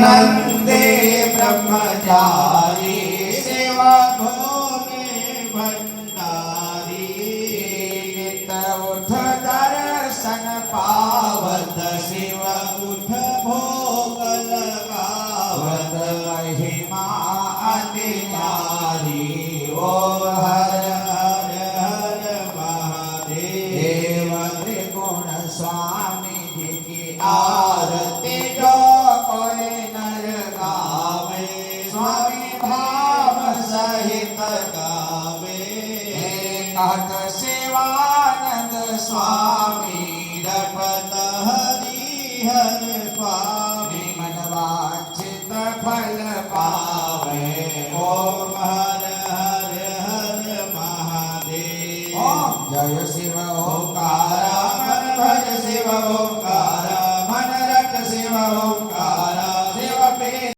नंदे ब्रह्मचारी सेवा भोले भंडारी नित उठ दर्शन पावत शिव उठ भोग लगावत महिमा अति न्यारी ओम हर हर हर महादेव त्रिगुण स्वामी जी की आरती जो कोई नर गावे स्वामी भाव सहित गावे कहत शिवानंद स्वामी रपत हरि हर स्वामी मन वांछित फल पावे ओम हर हर हर महादेव ओम जय